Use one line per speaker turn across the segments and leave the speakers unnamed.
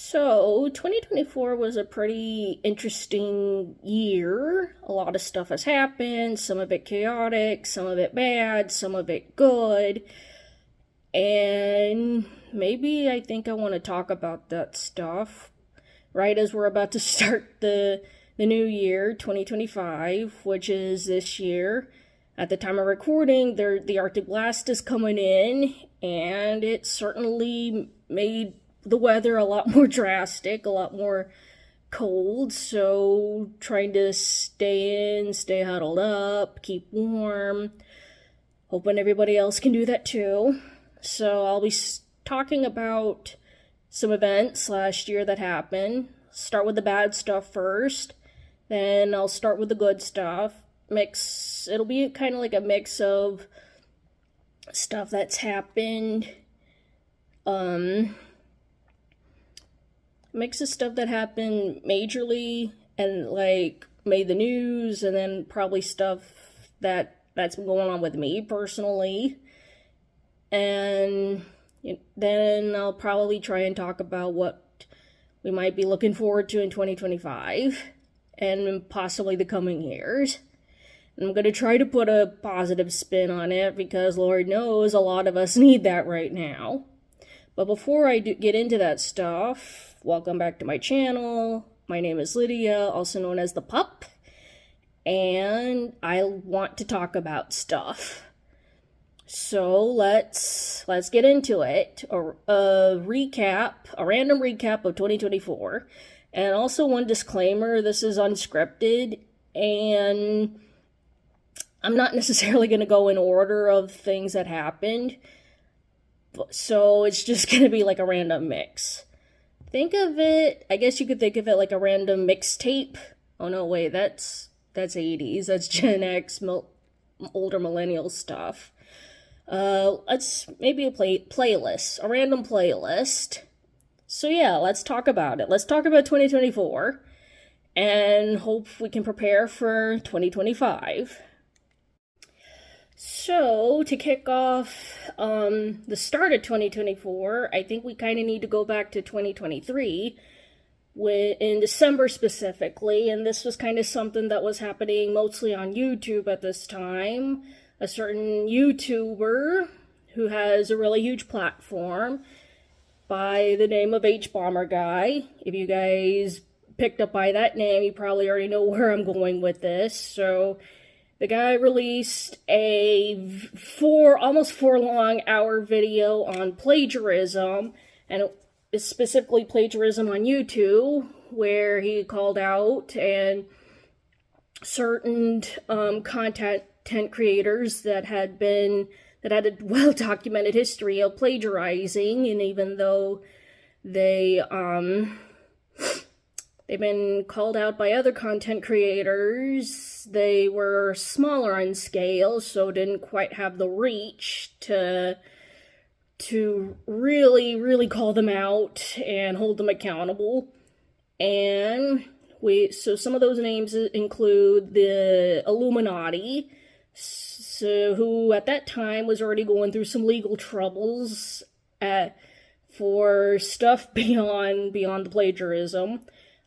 So, 2024 was a pretty interesting year. A lot of stuff has happened, some of it chaotic, some of it bad, some of it good. And maybe I think I want to talk about that stuff right as we're about to start the new year, 2025, which is this year. At the time of recording, the Arctic blast is coming in, and it certainly made the weather a lot more drastic, a lot more cold. So trying to stay in, stay huddled up, keep warm. Hoping everybody else can do that too. So I'll be talking about some events last year that happened. Start with the bad stuff first, then I'll start with the good stuff. It'll be kind of like a mix of stuff that's happened, mix of stuff that happened majorly and like made the news, and then probably stuff that's been going on with me personally. And then I'll probably try and talk about what we might be looking forward to in 2025 and possibly the coming years. I'm going to try to put a positive spin on it because Lord knows a lot of us need that right now. But before I get into that stuff, welcome back to my channel. My name is Lydia, also known as the Pup, and I want to talk about stuff. So let's get into it. A random recap of 2024, and also one disclaimer: this is unscripted, and I'm not necessarily going to go in order of things that happened, so it's just going to be like a random mix. Think of it, I guess you could think of it like a random mixtape. Oh no, wait, that's 80s, that's Gen X, older millennial stuff. Let's maybe a playlist, a random playlist. So yeah, let's talk about it. Let's talk about 2024, and hope we can prepare for 2025. So, to kick off the start of 2024, I think we kind of need to go back to 2023, in December specifically, and this was kind of something that was happening mostly on YouTube at this time. A certain YouTuber who has a really huge platform by the name of H-Bomber Guy. If you guys picked up by that name, you probably already know where I'm going with this. So the guy released a almost 4-hour video on plagiarism, and it is specifically plagiarism on YouTube, where he called out and certain content creators that had a well-documented history of plagiarizing, and even though they've been called out by other content creators, they were smaller in scale, so didn't quite have the reach to really call them out and hold them accountable. And so some of those names include the Illuminati, so who at that time was already going through some legal troubles for stuff beyond the plagiarism.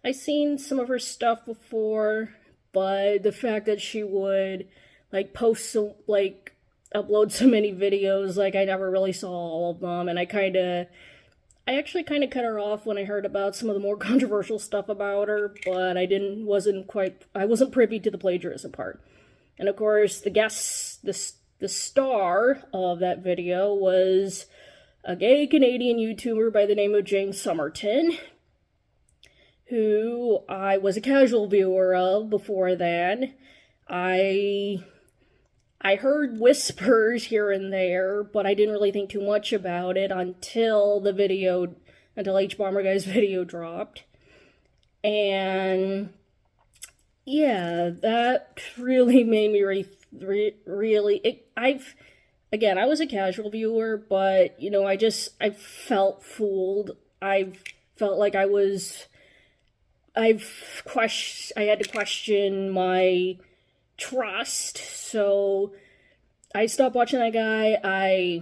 I've seen some of her stuff before, but the fact that she would upload so many videos, I never really saw all of them, and I actually kind of cut her off when I heard about some of the more controversial stuff about her, but I wasn't privy to the plagiarism part. And of course, the star of that video was a gay Canadian YouTuber by the name of James Somerton, who I was a casual viewer of before then. I heard whispers here and there, but I didn't really think too much about it until H-Bomber Guy's video dropped. And yeah, that really made me I was a casual viewer, but I felt fooled. I felt like I had to question my trust, so I stopped watching that guy.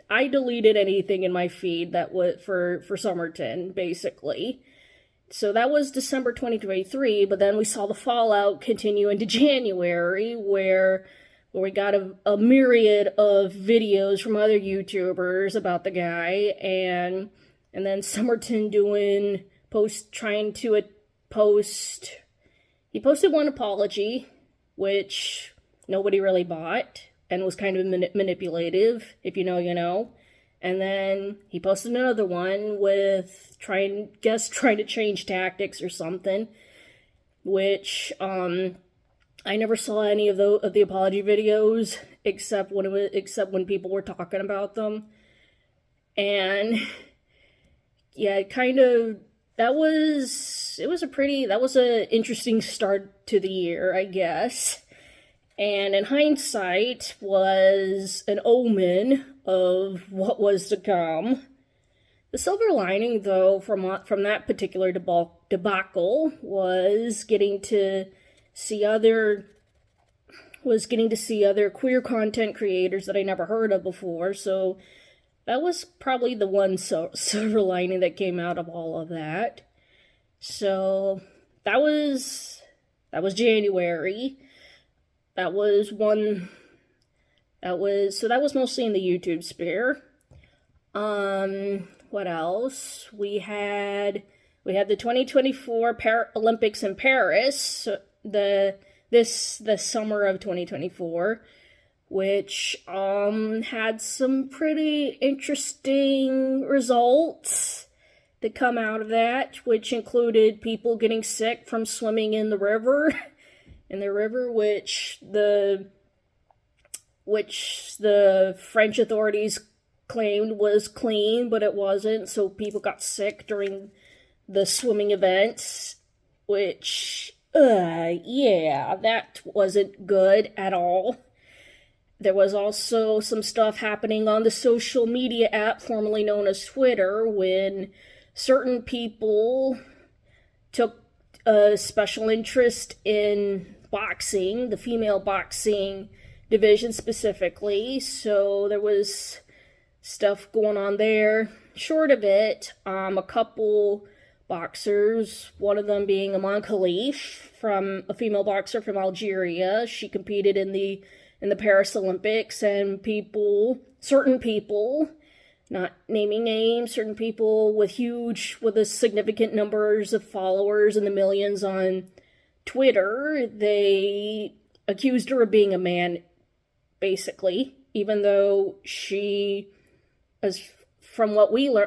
I deleted anything in my feed that was for Somerton, basically. So that was December 2023, but then we saw the fallout continue into January, where we got a myriad of videos from other YouTubers about the guy, and then Somerton he posted one apology, which nobody really bought, and was kind of manipulative. If you know, you know. And then he posted another one with trying to change tactics or something, which I never saw any of the apology videos except when people were talking about them. And yeah, that was an interesting start to the year, I guess. And in hindsight, was an omen of what was to come. The silver lining, though, from that particular debacle was getting to see other queer content creators that I never heard of before. So that was probably the one silver lining that came out of all of that. So that was January. That was mostly in the YouTube sphere. What else? We had the 2024 Olympics in Paris, the summer of 2024, which had some pretty interesting results to come out of that, which included people getting sick from swimming in the river. Which the French authorities claimed was clean, but it wasn't, so people got sick during the swimming events, which, yeah, that wasn't good at all. There was also some stuff happening on the social media app formerly known as Twitter, when certain people took a special interest in boxing, the female boxing division specifically, so there was stuff going on there. Short of it, a couple boxers, one of them being Aman Khalif, a female boxer from Algeria. She competed in the Paris Olympics, and certain people, not naming names, certain people with significant numbers of followers in the millions on Twitter, they accused her of being a man, basically, even though she, from what we know,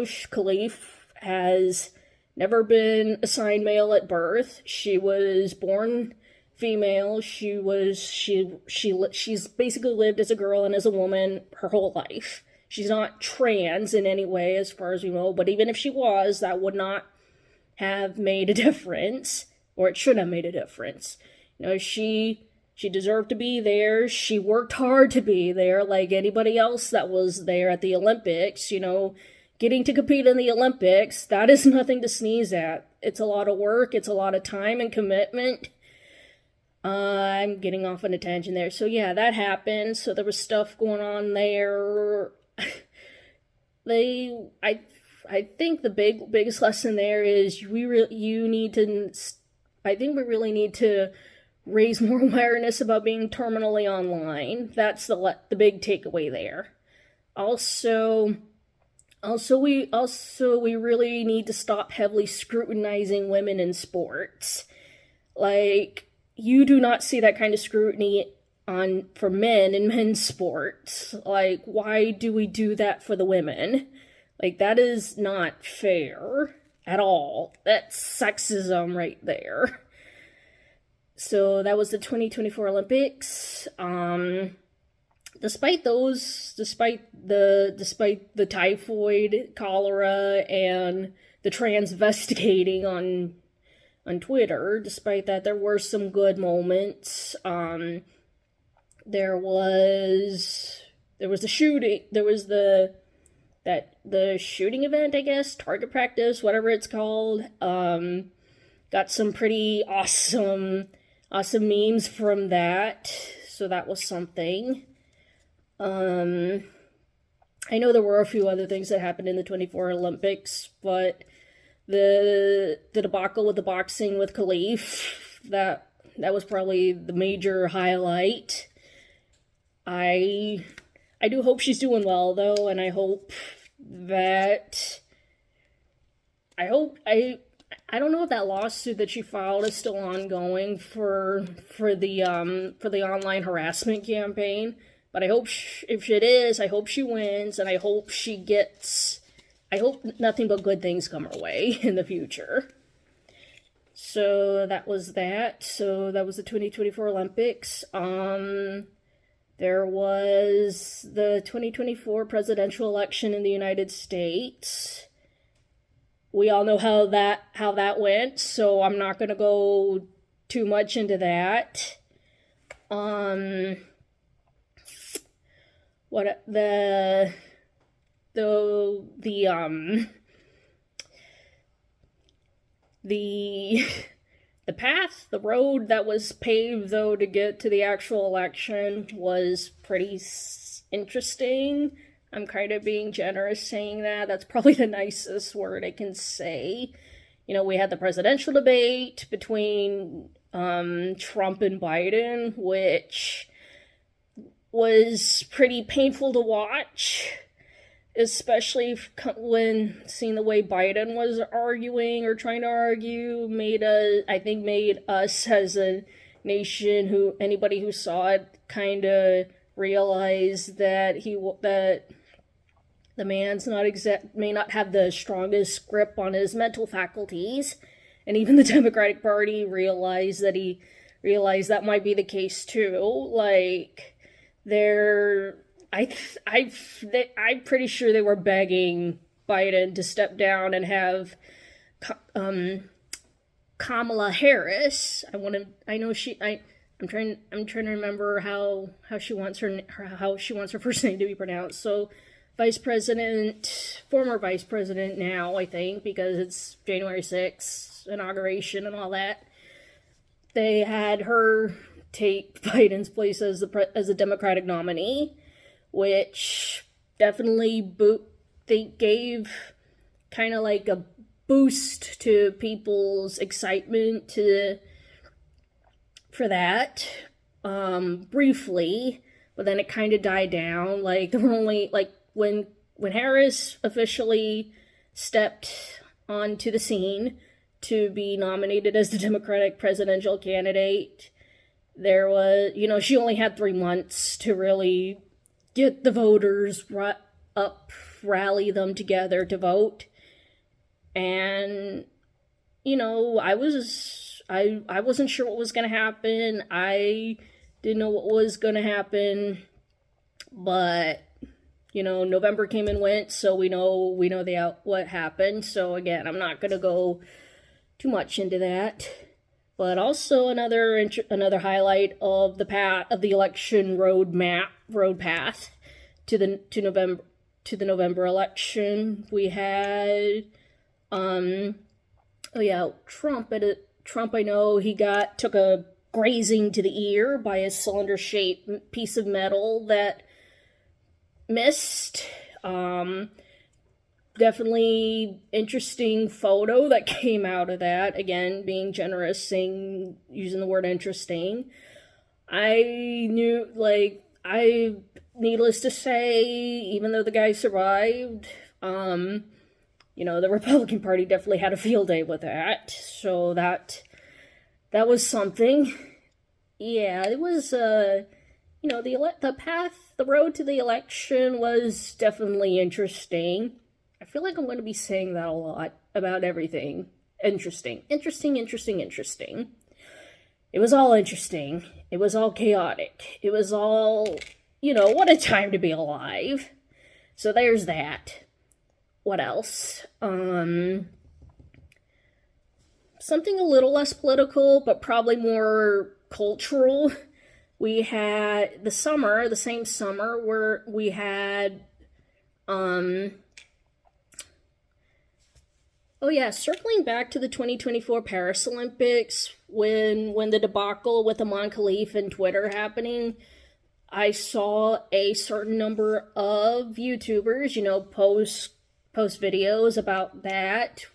Khalif has never been assigned male at birth. She was born female. She's basically lived as a girl and as a woman her whole life. She's not trans in any way, as far as we know, but even if she was, that would not have made a difference, or it should have made a difference. You know, she deserved to be there. She worked hard to be there, like anybody else that was there at the Olympics. You know, getting to compete in the Olympics, that is nothing to sneeze at. It's a lot of work. It's a lot of time and commitment. I'm getting off on a tangent there. So yeah, that happened. So there was stuff going on there. I think the biggest lesson there is we really need to raise more awareness about being terminally online. That's the big takeaway there. Also we really need to stop heavily scrutinizing women in sports. Like, you do not see that kind of scrutiny for men in men's sports. Like, why do we do that for the women? Like, that is not fair at all. That's sexism right there. So that was the 2024 Olympics. Despite the typhoid, cholera, and the transvestigating on Twitter, despite that, there were some good moments. There was the shooting event, I guess, target practice, whatever it's called. Got some pretty awesome memes from that, so that was something. I know there were a few other things that happened in the 24 Olympics, but the debacle with the boxing with Khalif, that was probably the major highlight. I do hope she's doing well though, and I hope that I don't know if that lawsuit that she filed is still ongoing for the online harassment campaign. But I hope if it is, I hope she wins, and I hope nothing but good things come her way in the future. So that was that. So that was the 2024 Olympics. There was the 2024 presidential election in the United States. We all know how that went, so I'm not going to go too much into that. What the path, the road that was paved though to get to the actual election was pretty interesting. I'm kind of being generous saying that. That's probably the nicest word I can say. You know, we had the presidential debate between Trump and Biden, which was pretty painful to watch, especially when seeing the way Biden was arguing or trying to argue made us as a nation, anybody who saw it kind of realize that the man's may not have the strongest grip on his mental faculties, and even the Democratic Party realized that might be the case too. Like, I'm pretty sure they were begging Biden to step down and have Kamala Harris. I'm trying to remember how she wants her first name to be pronounced. So, former vice president now, I think, because it's January 6th inauguration and all that. They had her take Biden's place as a Democratic nominee, which definitely they gave kind of like a boost to people's excitement for that briefly, but then it kind of died down. Like, there were only when Harris officially stepped onto the scene to be nominated as the Democratic presidential candidate, there was, she only had 3 months to really get the voters rally them together to vote. And, I wasn't sure what was going to happen. I didn't know what was going to happen, but, November came and went, so we know what happened. So again, I'm not going to go too much into that. But also another highlight of the election road path to the November election, we had Trump. I know he took a grazing to the ear by a cylinder-shaped piece of metal that missed. Definitely interesting photo that came out of that. Again, being generous, using the word interesting. Needless to say, even though the guy survived, the Republican Party definitely had a field day with that. So that was something. Yeah, it was, the road to the election was definitely interesting. I feel like I'm going to be saying that a lot about everything. Interesting. It was all interesting. It was all chaotic. It was all, what a time to be alive. So there's that. What else? Something a little less political, but probably more cultural. We had the same summer, where we had, circling back to the 2024 Paris Olympics, when the debacle with Amon Khalif and Twitter happening, I saw a certain number of YouTubers, post videos about that.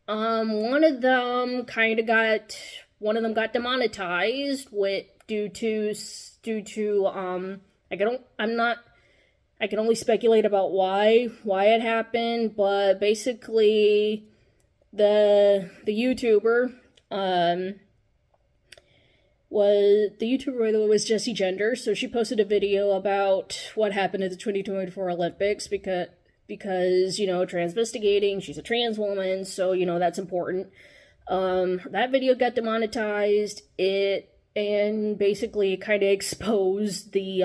One of them got demonetized due to I can only speculate about why it happened, but basically the YouTuber was Jessie Gender, so she posted a video about what happened at the 2024 Olympics because transvestigating, she's a trans woman, so that's important. That video got demonetized. And basically kind of exposed the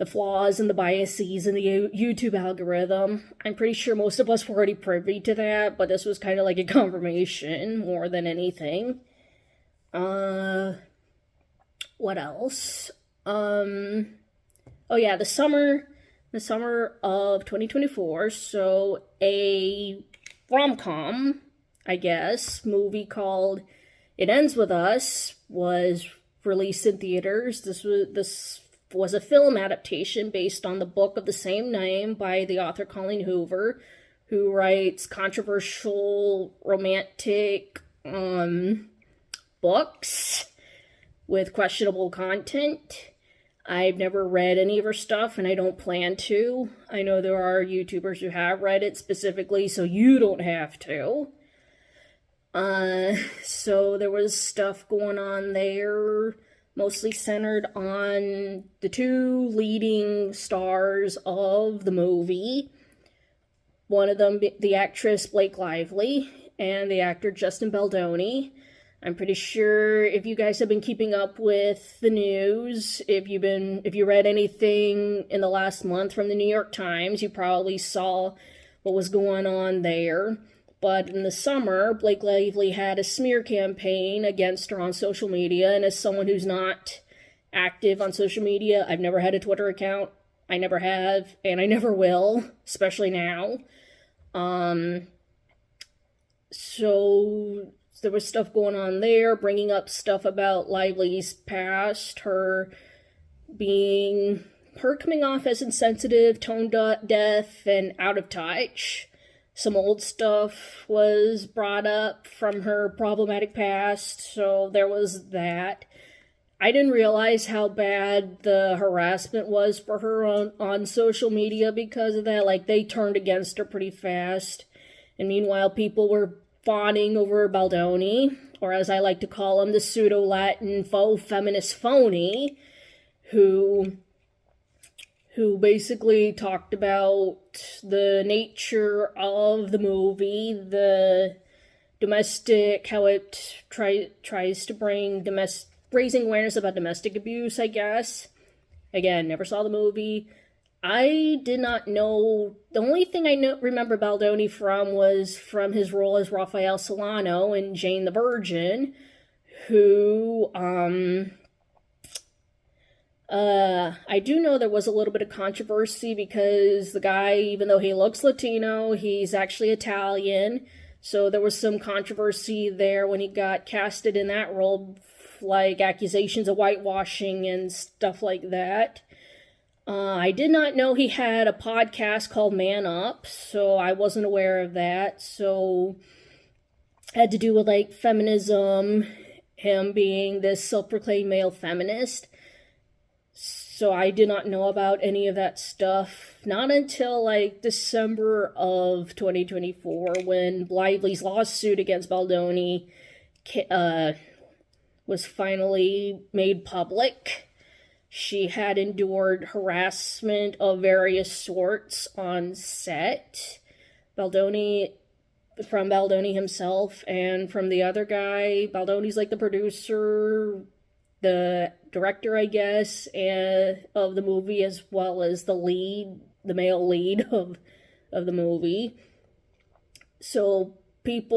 flaws and the biases in the YouTube algorithm. I'm pretty sure most of us were already privy to that, but this was kind of like a confirmation more than anything. What else? Oh yeah, the summer of 2024, so a rom-com, I guess, movie called It Ends With Us was released in theaters. This was a film adaptation based on the book of the same name by the author Colleen Hoover, who writes controversial romantic books with questionable content. I've never read any of her stuff, and I don't plan to. I know there are YouTubers who have read it specifically, so you don't have to. So there was stuff going on there, mostly centered on the two leading stars of the movie. One of them, the actress Blake Lively, and the actor Justin Baldoni. I'm pretty sure if you guys have been keeping up with the news, if you read anything in the last month from the New York Times, you probably saw what was going on there. But in the summer, Blake Lively had a smear campaign against her on social media, and as someone who's not active on social media, I've never had a Twitter account. I never have, and I never will, especially now. So there was stuff going on there, bringing up stuff about Lively's past, her coming off as insensitive, tone deaf, and out of touch. Some old stuff was brought up from her problematic past, so there was that. I didn't realize how bad the harassment was for her on social media because of that. Like, they turned against her pretty fast. And meanwhile, people were fawning over Baldoni, or as I like to call him, the pseudo-Latin faux feminist phony, who basically talked about the nature of the movie, the domestic, how it tries to bring raising awareness about domestic abuse, I guess. Again, never saw the movie. I did not know, the only thing I remember Baldoni from was from his role as Raphael Solano in Jane the Virgin, who, I do know there was a little bit of controversy because the guy, even though he looks Latino, he's actually Italian. So there was some controversy there when he got casted in that role, like accusations of whitewashing and stuff like that. I did not know he had a podcast called Man Up, so I wasn't aware of that. So it had to do with like feminism, him being this self-proclaimed male feminist. So I did not know about any of that stuff, not until like December of 2024 when Lively's lawsuit against Baldoni was finally made public. She had endured harassment of various sorts on set. From Baldoni himself and from the other guy. Baldoni's like the producer, the director, I guess, of the movie, as well as the male lead of the movie. So it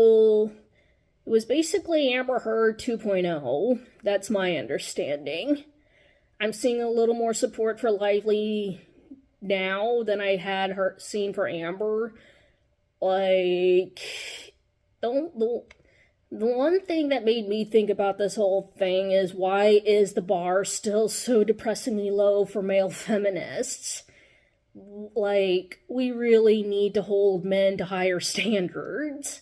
was basically Amber Heard 2.0. That's my understanding. I'm seeing a little more support for Lively now than I had seen for Amber. Like, The one thing that made me think about this whole thing is, why is the bar still so depressingly low for male feminists? Like, we really need to hold men to higher standards.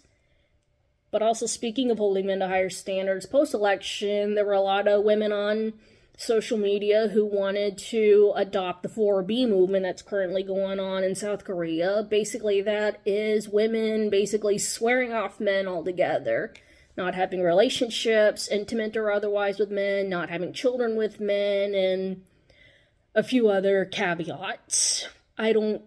But also, speaking of holding men to higher standards, post-election, there were a lot of women on social media who wanted to adopt the 4B movement that's currently going on in South Korea. Basically, that is women basically swearing off men altogether, not having relationships, intimate or otherwise, with men, not having children with men, and a few other caveats. I don't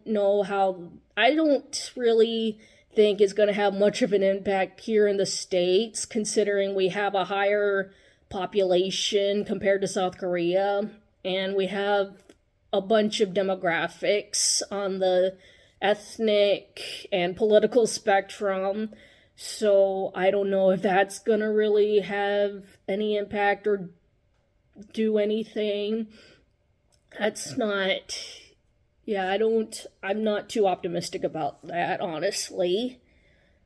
really think it's going to have much of an impact here in the States, considering we have a higher population compared to South Korea, and we have a bunch of demographics on the ethnic and political spectrum. So I don't know if that's gonna really have any impact or do anything. That's not, yeah, I'm not too optimistic about that, honestly.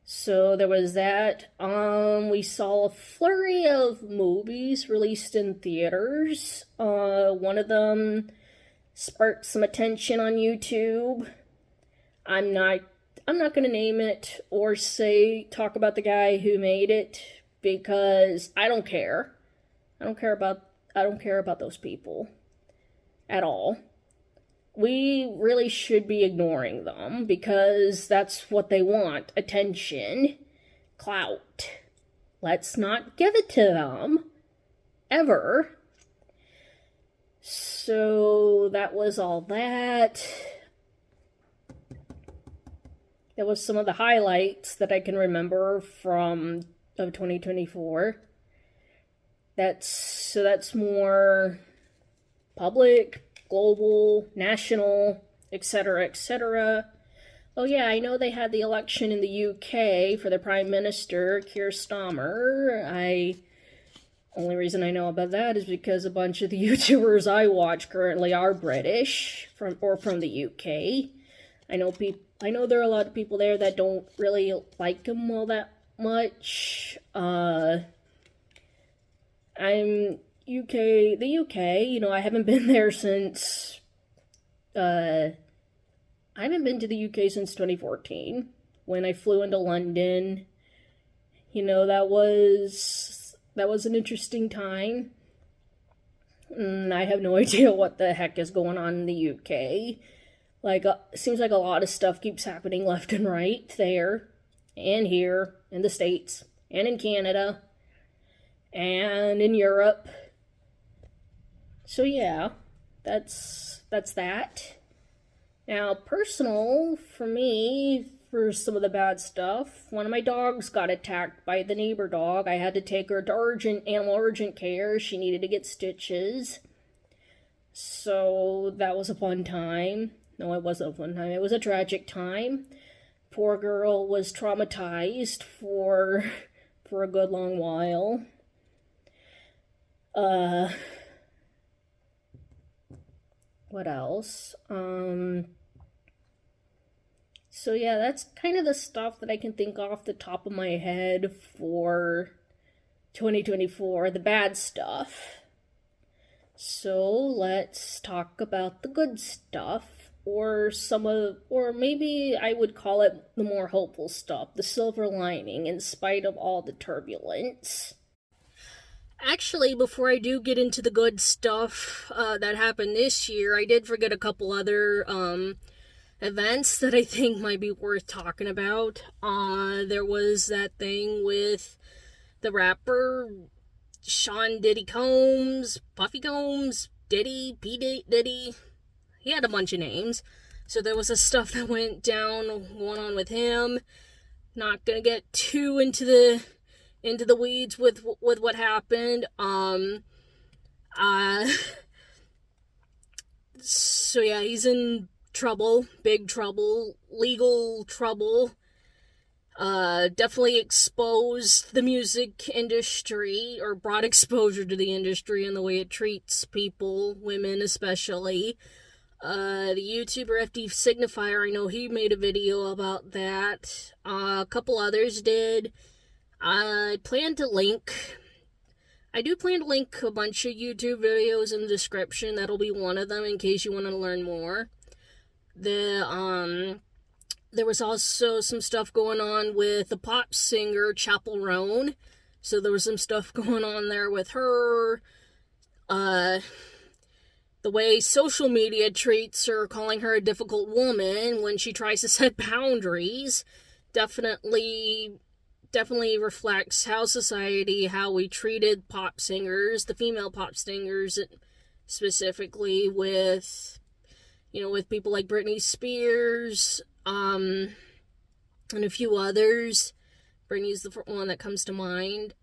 So there was that. We saw a flurry of movies released in theaters. One of them sparked some attention on YouTube. I'm not gonna name it or talk about the guy who made it, because I don't care. I don't care about those people at all. We really should be ignoring them, because that's what they want: attention, clout. Let's not give it to them, ever. So that was all that. That was some of the highlights that I can remember of 2024. That's more public, global, national, etc., etc. Oh yeah, I know they had the election in the UK for the Prime Minister, Keir Starmer. Only reason I know about that is because a bunch of the YouTubers I watch currently are British, from the UK. I know there are a lot of people there that don't really like him all that much. The UK, I haven't been there since, I haven't been to the UK since 2014, when I flew into London. That was an interesting time. I have no idea what the heck is going on in the UK. It seems like a lot of stuff keeps happening left and right there, and here, in the States, and in Canada, and in Europe. So yeah, that's that. Now, personal for me, for some of the bad stuff, one of my dogs got attacked by the neighbor dog. I had to take her to animal urgent care. She needed to get stitches. So that was a fun time. No, it wasn't a fun time. It was a tragic time. Poor girl was traumatized for a good long while. What else? So yeah, that's kind of the stuff that I can think off the top of my head for 2024, the bad stuff. So let's talk about the good stuff, or maybe I would call it the more hopeful stuff, the silver lining in spite of all the turbulence. Actually, before I do get into the good stuff that happened this year, I did forget a couple other events that I think might be worth talking about. There was that thing with the rapper Sean Diddy Combs, Puffy Combs, Diddy, P. Diddy. He had a bunch of names. So there was a stuff that went down going on with him. Not gonna get too into the weeds with what happened. So yeah, he's in trouble, big trouble, legal trouble. Definitely exposed the music industry, or brought exposure to the industry and the way it treats people, women especially. The YouTuber FD Signifier, I know he made a video about that. A couple others did. I do plan to link a bunch of YouTube videos in the description. That'll be one of them in case you want to learn more. There was also some stuff going on with the pop singer Chapel Roan. So there was some stuff going on there with her. The way social media treats her, calling her a difficult woman when she tries to set boundaries, definitely reflects how we treated pop singers, the female pop singers, specifically with people like Britney Spears, and a few others. Britney's the one that comes to mind.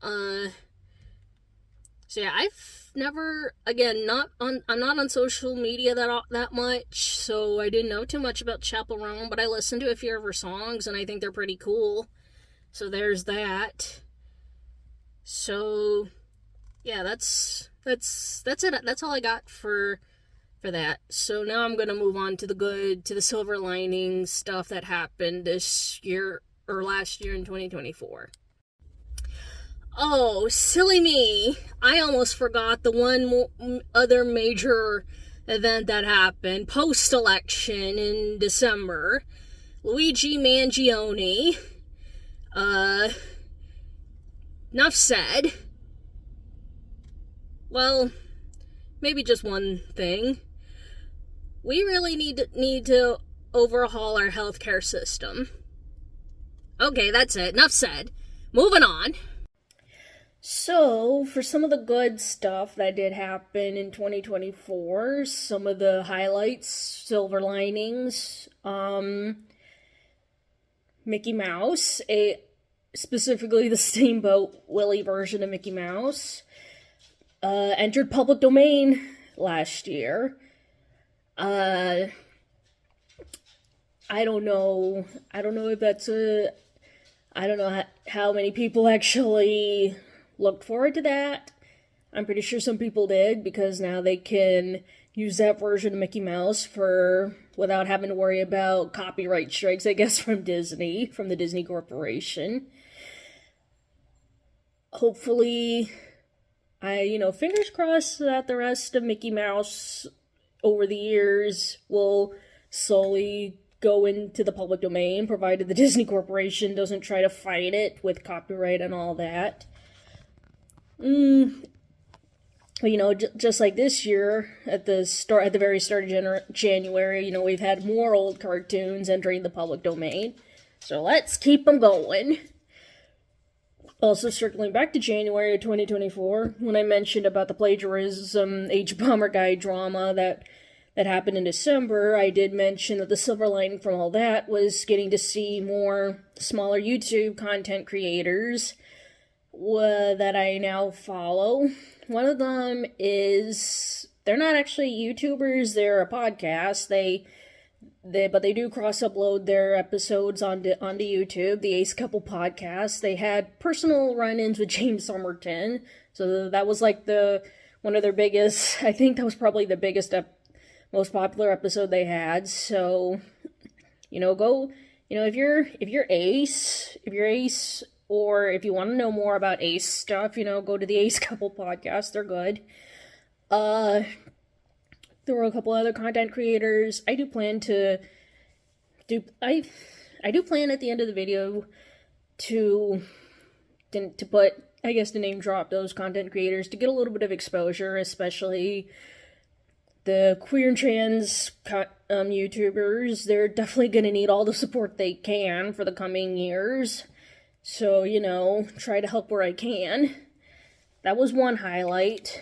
So yeah, I've never, again, I'm not on social media that much, so I didn't know too much about Chapel Roan, but I listened to a few of her songs, and I think they're pretty cool. So there's that. So yeah, that's it. That's all I got for that. So now I'm gonna move on to the silver lining stuff that happened this year or last year in 2024. Oh, silly me! I almost forgot the one other major event that happened post-election in December. Luigi Mangione. Enough said. Well, maybe just one thing. We really need to overhaul our healthcare system. Okay, that's it. Enough said. Moving on. So, for some of the good stuff that did happen in 2024, some of the highlights, silver linings, Mickey Mouse, specifically the Steamboat Willie version of Mickey Mouse, entered public domain last year. I don't know if that's I don't know how many people actually looked forward to that. I'm pretty sure some people did, because now they can use that version of Mickey Mouse without having to worry about copyright strikes, I guess, from the Disney Corporation. Hopefully, fingers crossed that the rest of Mickey Mouse over the years will slowly go into the public domain, provided the Disney Corporation doesn't try to fight it with copyright and all that. Just like this year, at the very start of January, we've had more old cartoons entering the public domain. So let's keep them going. Also, circling back to January of 2024, when I mentioned about the plagiarism H-Bomber Guy drama that happened in December, I did mention that the silver lining from all that was getting to see more smaller YouTube content creators that I now follow. One of them they're not actually YouTubers, they're a podcast. But they do cross-upload their episodes onto YouTube, the Ace Couple podcast. They had personal run-ins with James Somerton, so that was like one of their biggest, I think that was probably the biggest, most popular episode they had. So, go, if you're Ace, or if you want to know more about Ace stuff, go to the Ace Couple podcast, they're good. There were a couple other content creators. I do plan at the end of the video to put, I guess, to name drop those content creators to get a little bit of exposure, especially the queer and trans YouTubers. They're definitely going to need all the support they can for the coming years. So, try to help where I can. That was one highlight.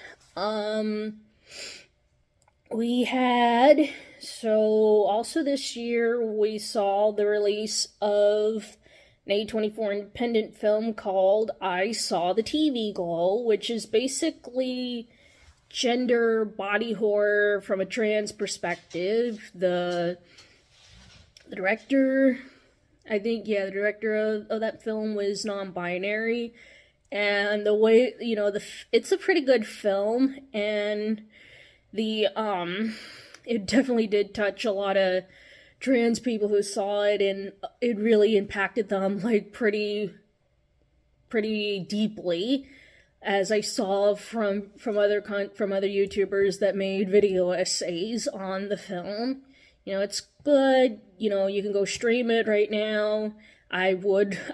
Also this year, we saw the release of an A24 independent film called I Saw the TV Glow, which is basically gender body horror from a trans perspective. The director, the director of that film was non-binary, and the way, it's a pretty good film, and it definitely did touch a lot of trans people who saw it, and it really impacted them, like, pretty pretty deeply, as I saw from other YouTubers that made video essays on the film. You know, it's good. You know, you can go stream it right now. I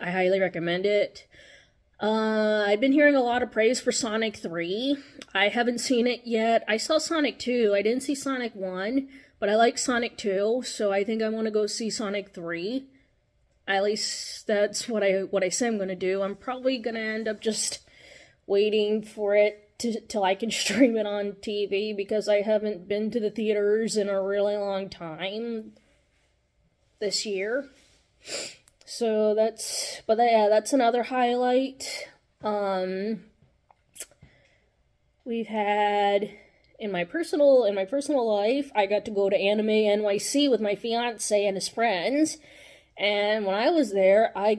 highly recommend it. I've been hearing a lot of praise for Sonic 3. I haven't seen it yet. I saw Sonic 2. I didn't see Sonic 1, but I like Sonic 2, so I think I want to go see Sonic 3. At least that's what I say I'm going to do. I'm probably going to end up just waiting for it till I can stream it on TV, because I haven't been to the theaters in a really long time this year. So that's another highlight. We've had in my personal life, I got to go to Anime NYC with my fiance and his friends. And when I was there, I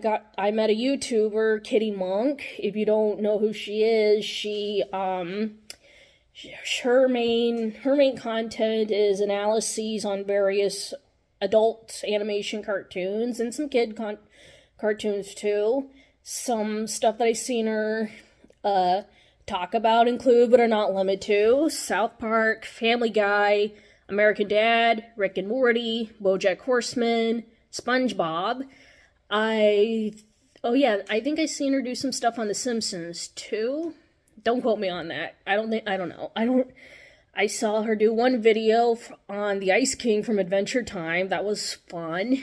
met a YouTuber, Kitty Monk. If you don't know who she is, her main content is analyses on various adult animation cartoons and some kid cartoons too. Some stuff that I've seen her talk about include, but are not limited to, South Park, Family Guy, American Dad, Rick and Morty, BoJack Horseman, SpongeBob. I think I've seen her do some stuff on The Simpsons too. Don't quote me on that. I don't know. I saw her do one video on the Ice King from Adventure Time. That was fun.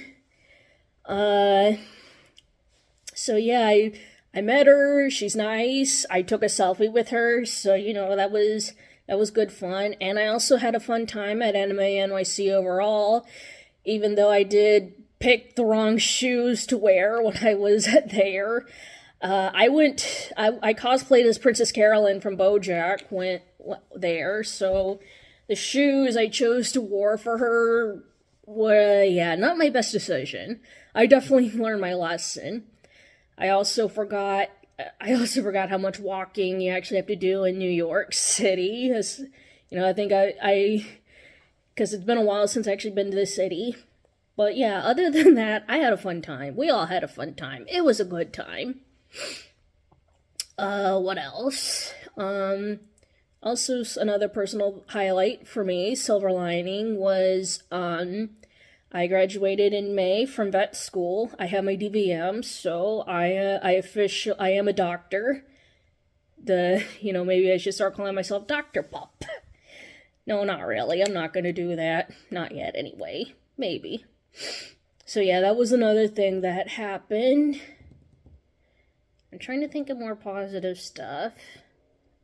So yeah, I met her. She's nice. I took a selfie with her. So, you know, that was good fun. And I also had a fun time at Anime NYC overall, even though I did pick the wrong shoes to wear when I was there. I cosplayed as Princess Carolyn from BoJack, went there, so the shoes I chose to wear for her were, not my best decision. I definitely learned my lesson. I also forgot how much walking you actually have to do in New York City. As, you know, I think because it's been a while since I've actually been to the city. But yeah, other than that, I had a fun time. We all had a fun time. It was a good time. What else? Also, another personal highlight for me, silver lining, was, I graduated in May from vet school. I have my DVM, so I am a doctor. Maybe I should start calling myself Dr. Pup. No, not really. I'm not gonna do that. Not yet, anyway. Maybe. So yeah, that was another thing that happened. I'm trying to think of more positive stuff.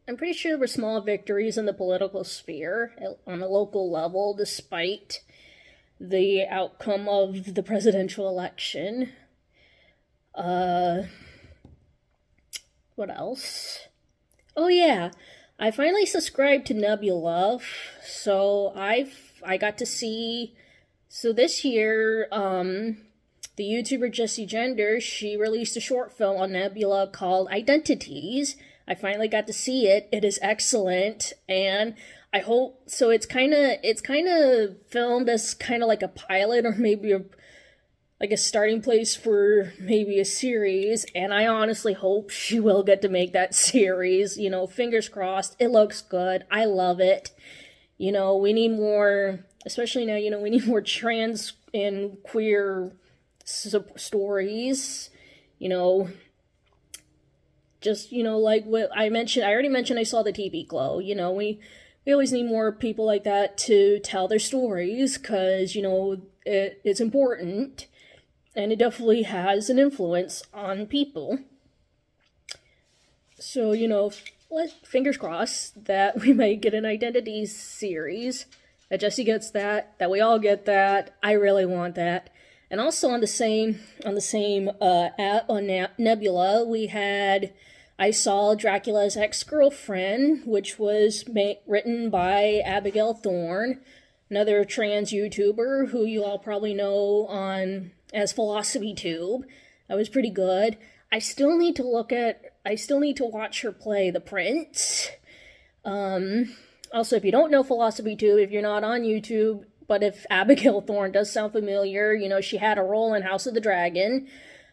I'm pretty sure there were small victories in the political sphere on a local level, despite the outcome of the presidential election. What else? Oh yeah, I finally subscribed to Nebula, so I got to see. So this year, the YouTuber Jessie Gender, she released a short film on Nebula called Identities. I finally got to see it. It is excellent, and I hope so. It's kind of filmed as kind of like a pilot, or maybe a starting place for maybe a series. And I honestly hope she will get to make that series. You know, fingers crossed. It looks good. I love it. You know, we need more, especially now. You know, we need more trans and queer stories. You know. Just, you know, like what I already mentioned I saw the TV Glow. You know, we always need more people like that to tell their stories, because, you know, it's important, and it definitely has an influence on people. So, you know, fingers crossed that we might get an Identities series, that Jessie gets that we all get that. I really want that. And also on the same app on Nebula, I saw Dracula's Ex-Girlfriend, which was written by Abigail Thorne, another trans YouTuber who you all probably know as Philosophy Tube. That was pretty good. I still need to watch her play the Prince. Also, if you don't know Philosophy Tube, if you're not on YouTube, but if Abigail Thorne does sound familiar, you know, she had a role in House of the Dragon.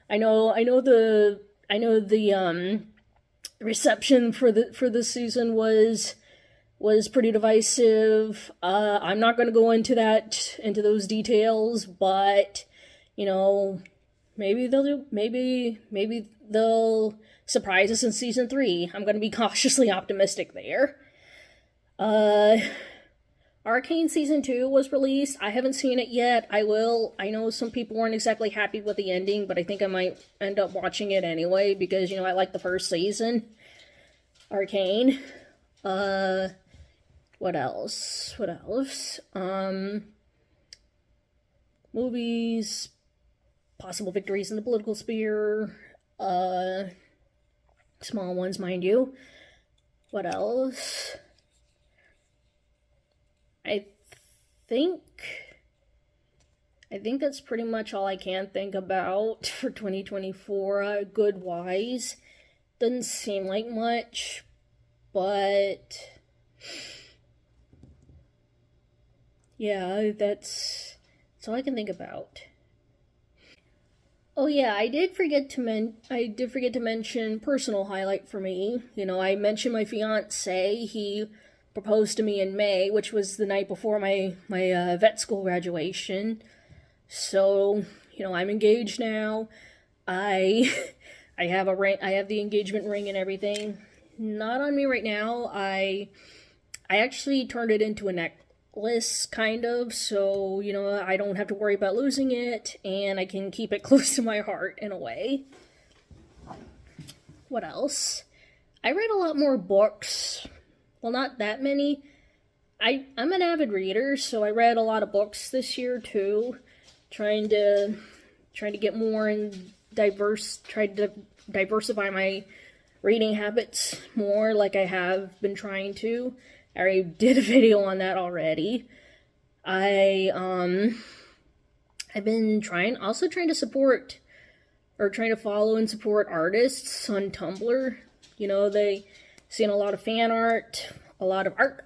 I know the I know the reception for this season was pretty divisive. I'm not going to go into those details, but maybe they'll surprise us in season 3. I'm going to be cautiously optimistic there. Arcane season 2 was released. I haven't seen it yet. I will. I know some people weren't exactly happy with the ending, but I think I might end up watching it anyway because I like the first season. Arcane. What else? Movies, possible victories in the political sphere, small ones, mind you. What else? I think that's pretty much all I can think about for 2024, good-wise. Doesn't seem like much, but yeah, that's all I can think about. Oh yeah, I did forget to mention personal highlight for me. I mentioned my fiance. He proposed to me in May, which was the night before my vet school graduation. So, I'm engaged now. I have a ring. I have the engagement ring and everything. Not on me right now. I actually turned it into a necklace, kind of, so, I don't have to worry about losing it, and I can keep it close to my heart, in a way. What else? I read a lot more books. Well, not that many. I'm an avid reader, so I read a lot of books this year, too. Trying to get more and try to diversify my reading habits more, like I have been trying to. I already did a video on that already. I've been trying to support, or trying to follow and support artists on Tumblr. They seen a lot of fan art, a lot of art,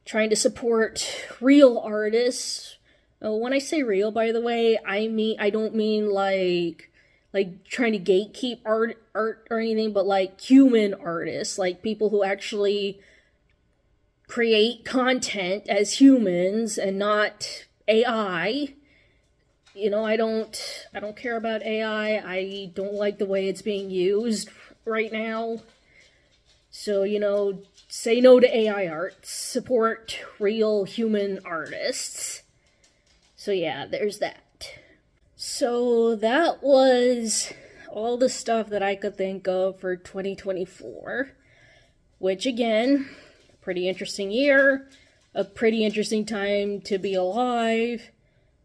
trying to support real artists. When I say real, by the way, I don't mean like trying to gatekeep art or anything, but like human artists, like people who actually create content as humans and not AI. I don't care about AI. I don't like the way it's being used right now. So, say no to AI art. Support real human artists. So yeah, there's that. So that was all the stuff that I could think of for 2024. Which, again, pretty interesting year. A pretty interesting time to be alive.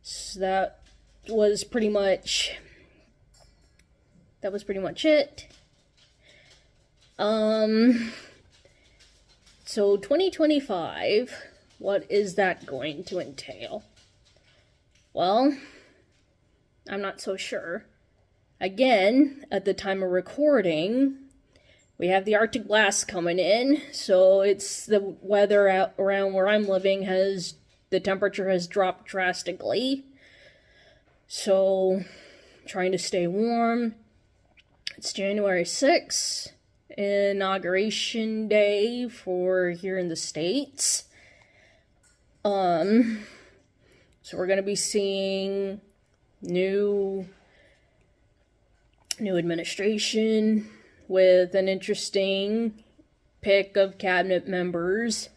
So that was pretty much it. So 2025, what is that going to entail? Well, I'm not so sure. Again, at the time of recording, we have the Arctic blast coming in, so it's the weather around where I'm living the temperature has dropped drastically. So, trying to stay warm. It's January 6th, inauguration day for here in the States. So we're going to be seeing new administration with an interesting pick of cabinet members.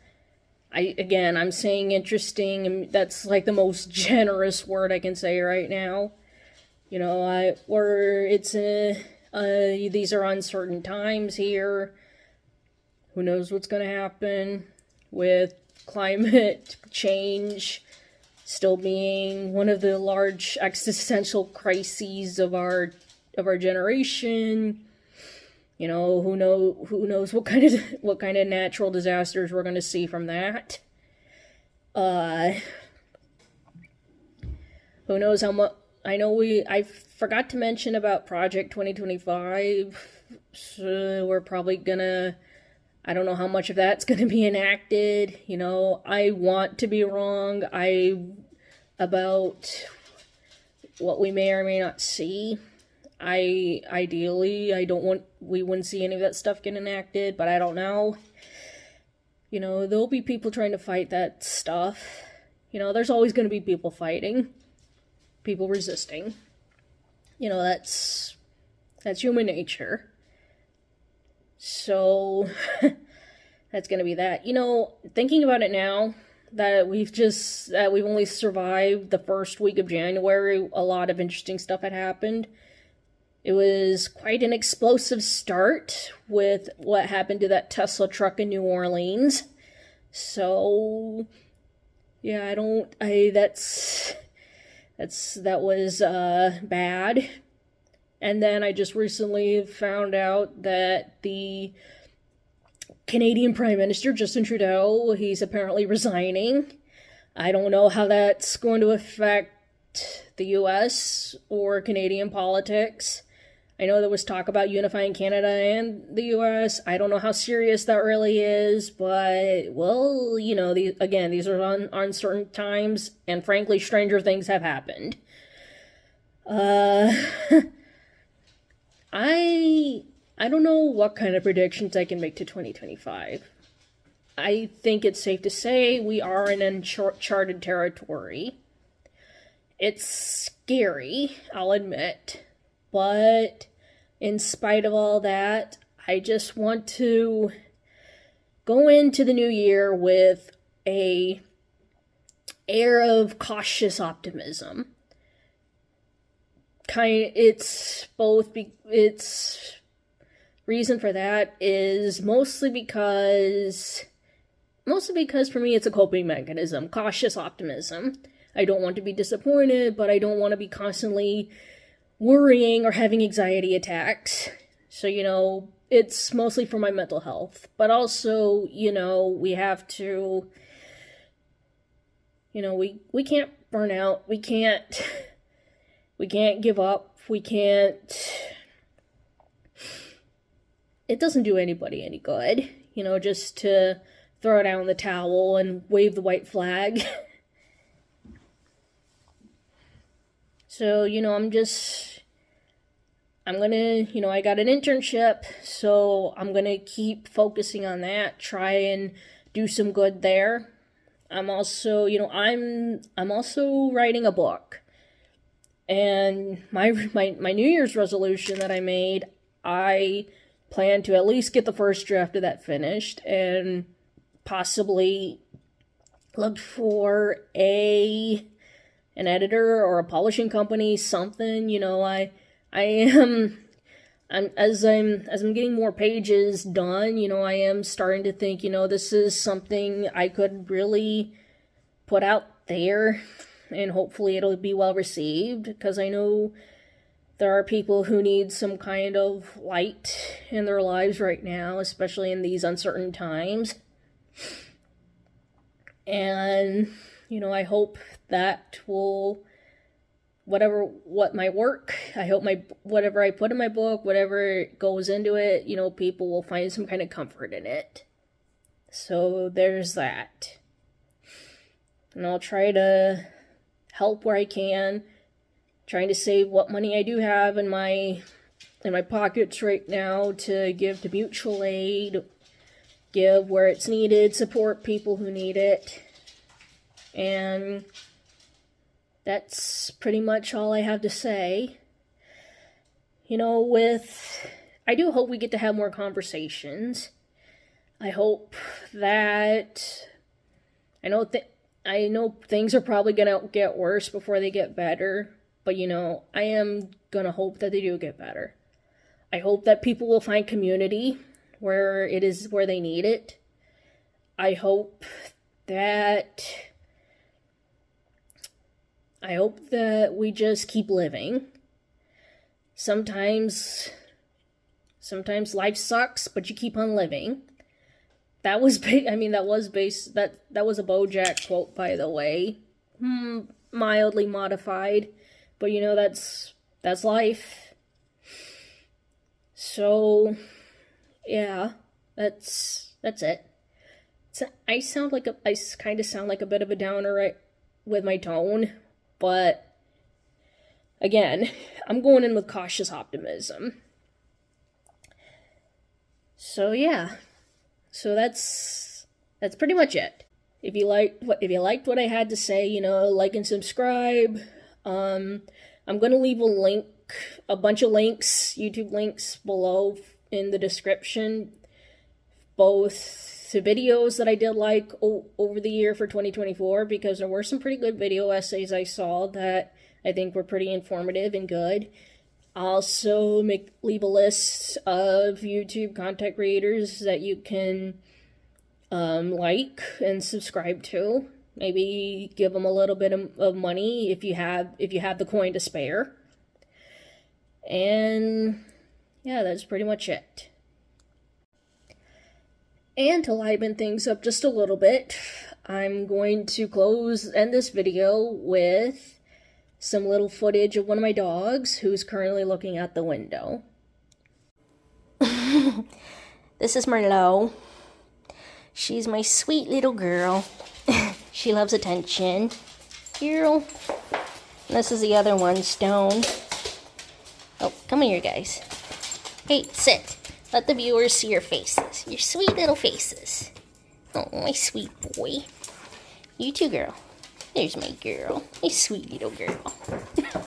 I'm saying interesting, and that's like the most generous word I can say right now. These are uncertain times here. Who knows what's going to happen with climate change still being one of the large existential crises of our generation. Who knows what kind of natural disasters we're going to see from that. Who knows how much. I forgot to mention about Project 2025. So we're probably gonna. I don't know how much of that's going to be enacted. I want to be wrong. About what we may or may not see. Ideally, we wouldn't see any of that stuff get enacted, but I don't know. There'll be people trying to fight that stuff. There's always going to be people fighting, people resisting. That's human nature. So that's going to be that. Thinking about it now, that we've only survived the first week of January, a lot of interesting stuff had happened. It was quite an explosive start with what happened to that Tesla truck in New Orleans. So, yeah, that was bad. And then I just recently found out that the Canadian Prime Minister, Justin Trudeau, he's apparently resigning. I don't know how that's going to affect the US or Canadian politics. I know there was talk about unifying Canada and the US. I don't know how serious that really is, but, well, these are uncertain times, and frankly, stranger things have happened. I don't know what kind of predictions I can make to 2025. I think it's safe to say we are in uncharted territory. It's scary, I'll admit. But in spite of all that, I just want to go into the new year with a air of cautious optimism. It's reason for that is mostly because for me it's a coping mechanism, cautious optimism. I don't want to be disappointed, but I don't want to be constantly worrying or having anxiety attacks. So, it's mostly for my mental health. But also, we have to, we can't burn out. We can't give up. It doesn't do anybody any good, just to throw down the towel and wave the white flag. So, I got an internship, so I'm gonna keep focusing on that, try and do some good there. I'm also, I'm also writing a book. And my New Year's resolution that I made, I plan to at least get the first draft of that finished and possibly look for an editor or a publishing company, something. As I'm getting more pages done, I am starting to think, this is something I could really put out there, and hopefully it'll be well received, because I know there are people who need some kind of light in their lives right now, especially in these uncertain times. And, I hope that will, whatever I put in my book, whatever goes into it, people will find some kind of comfort in it. So there's that. And I'll try to help where I can, trying to save what money I do have in my pockets right now to give to mutual aid, give where it's needed, support people who need it. And that's pretty much all I have to say. I do hope we get to have more conversations. I hope that, I know things are probably gonna get worse before they get better, but I am gonna hope that they do get better. I hope that people will find community where they need it. I hope that we just keep living. Sometimes life sucks, but you keep on living. That was a BoJack quote, by the way. Mildly modified, but that's life. So, yeah, that's it. I kind of sound like a bit of a downer with my tone, but again, I'm going in with cautious optimism. So yeah, so that's pretty much it. If you liked what I had to say, like and subscribe. I'm gonna leave a bunch of links, YouTube links below in the description, both the videos that I did like over the year for 2024, because there were some pretty good video essays I saw that I think were pretty informative and good. I'll also leave a list of YouTube content creators that you can like and subscribe to. Maybe give them a little bit of money if you have the coin to spare. And yeah, that's pretty much it. And to liven things up just a little bit, I'm going to end this video with some little footage of one of my dogs who's currently looking out the window. This is Merlot. She's my sweet little girl. She loves attention. Girl. And this is the other one, Stone. Oh, come here, guys. Hey, sit. Let the viewers see your faces. Your sweet little faces. Oh, my sweet boy. You too, girl. There's my girl. My sweet little girl.